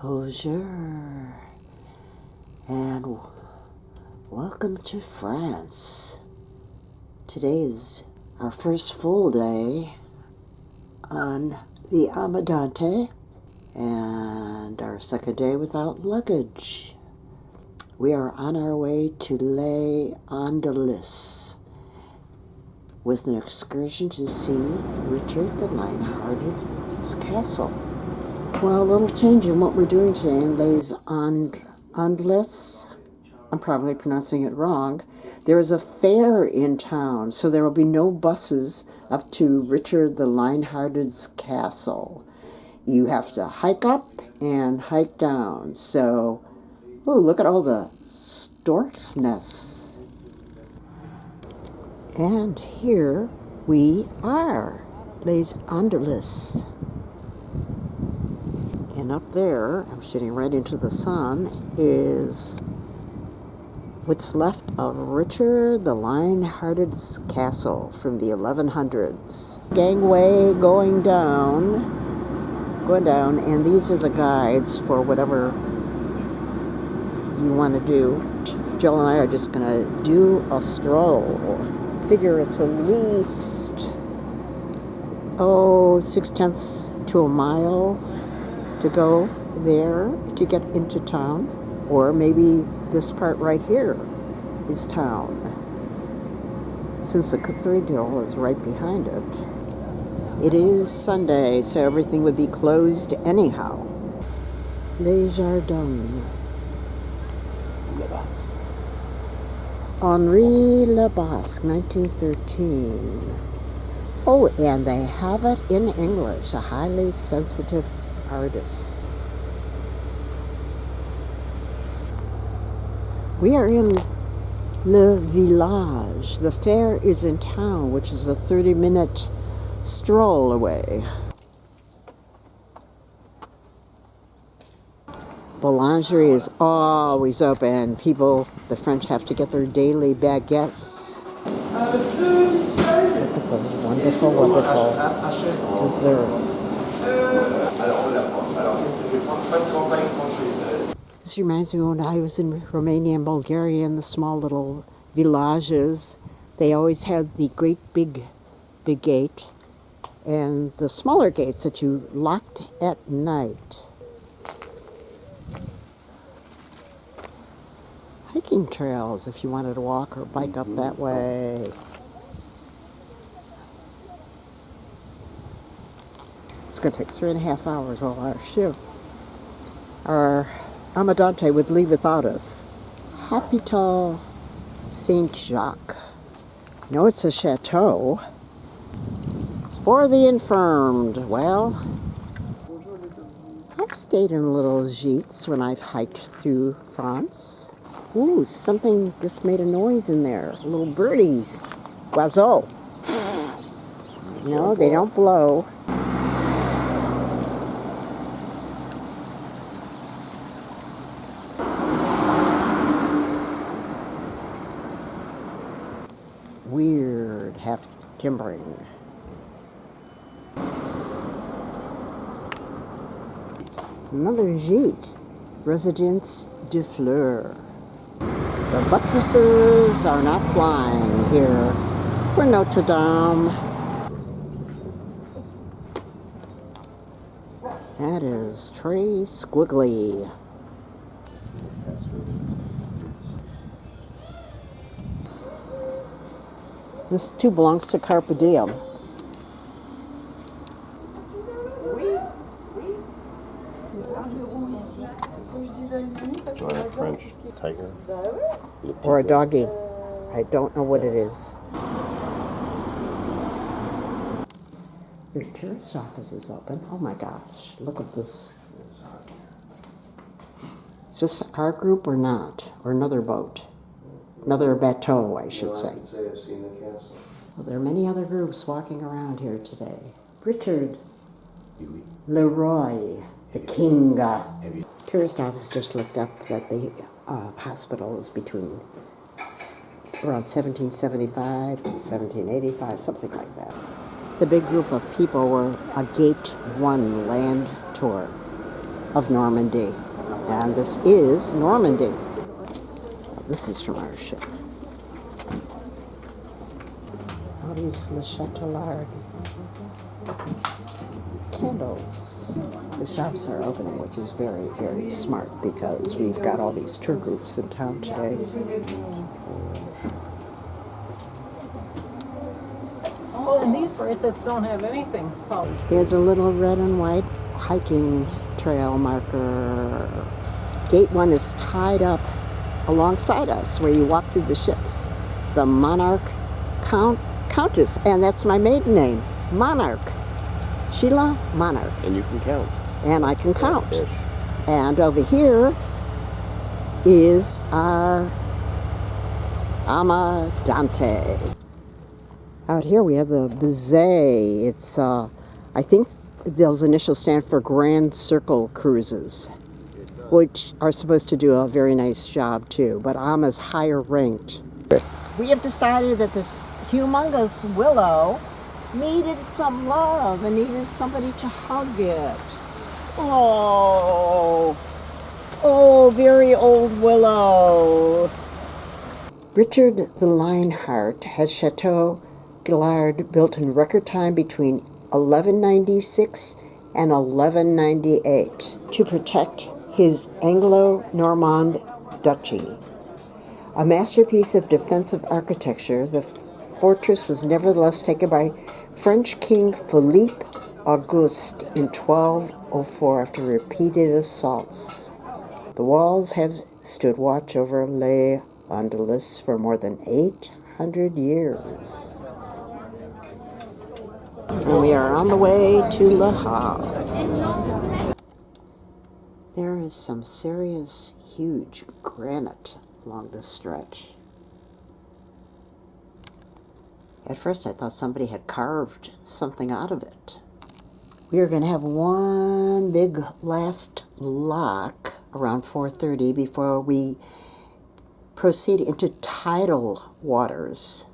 Bonjour, and welcome to France. Today is our first full day on the Amadante and our second day without luggage. We are on our way to Les Andelys with an excursion to see Richard the Lionhearted's castle. Well, a little change in what we're doing today in Les Andelys. I'm probably pronouncing it wrong. There is a fair in town, so there will be no buses up to Richard the Lionhearted's castle. You have to hike up and hike down. So, oh, look at all the stork's nests. And here we are, Les Andelys. And up there, I'm shooting right into the sun, is what's left of Richard the Lionhearted's castle from the 1100s. Gangway going down, and these are the guides for whatever you want to do. Jill and I are just going to do a stroll. Figure it's at least, 0.6 to a mile to go there to get into town, or maybe this part right here is town, since the cathedral is right behind it. It is Sunday, so everything would be closed anyhow. Les Jardins. Henri Lebasque, 1913. Oh, and they have it in English, a highly sensitive artist. We are in Le Village. The fair is in town, which is a 30-minute stroll away. Boulangerie is always open. The French have to get their daily baguettes. Look at the wonderful, wonderful desserts. This reminds me of when I was in Romania and Bulgaria, in the small little villages. They always had the great big gate and the smaller gates that you locked at night. Hiking trails if you wanted to walk or bike up that way. It's going to take 3.5 hours while our Amadante would leave without us. Hôpital Saint-Jacques. No, it's a chateau. It's for the infirmed. Well, I've stayed in little gîtes when I've hiked through France. Ooh, something just made a noise in there. Little birdies. Oiseaux. No, they don't blow. Weird half timbering. Another gîte, Residence de Fleur. The buttresses are not flying here. We're Notre Dame. That is Trey Squiggly. This too belongs to Carpe Diem. French tiger. Or a doggy. I don't know what it is. Their tourist office is open. Oh my gosh, look at this. Is this our group or not? Or another boat? Another bateau, I should say. I've seen the castle. Well, there are many other groups walking around here today. Richard Leroy, the king. Tourist office just looked up that the hospital is between around 1775 to 1785, something like that. The big group of people were a Gate 1 land tour. of Normandy. And this is Normandy. Well, this is from our ship. All these Le Châteaulard candles. The shops are opening, which is very, very smart because we've got all these tour groups in town today. Oh, and these bracelets don't have anything. Here's a little red and white hiking trail marker. Gate 1 is tied up alongside us where you walk through the ships. The Monarch Countess, and that's my maiden name, Monarch. Sheila Monarch. And you can count. And I can count. Ish. And over here is our Amadante. Out here we have the Bizet. It's, I think those initials stand for Grand Circle Cruises, which are supposed to do a very nice job too, but Ama's higher ranked. We have decided that this humongous willow needed some love and needed somebody to hug it. Oh, very old willow. Richard the Lionheart had Chateau Gillard built in record time between 1196 and 1198 to protect his Anglo-Normand duchy. A masterpiece of defensive architecture, the fortress was nevertheless taken by French King Philippe Auguste in 1204 after repeated assaults. The walls have stood watch over Les Andelys for more than 800 years. And we are on the way to Le Havre. There is some serious, huge granite along this stretch. At first I thought somebody had carved something out of it. We are going to have one big last lock around 4:30 before we proceed into tidal waters.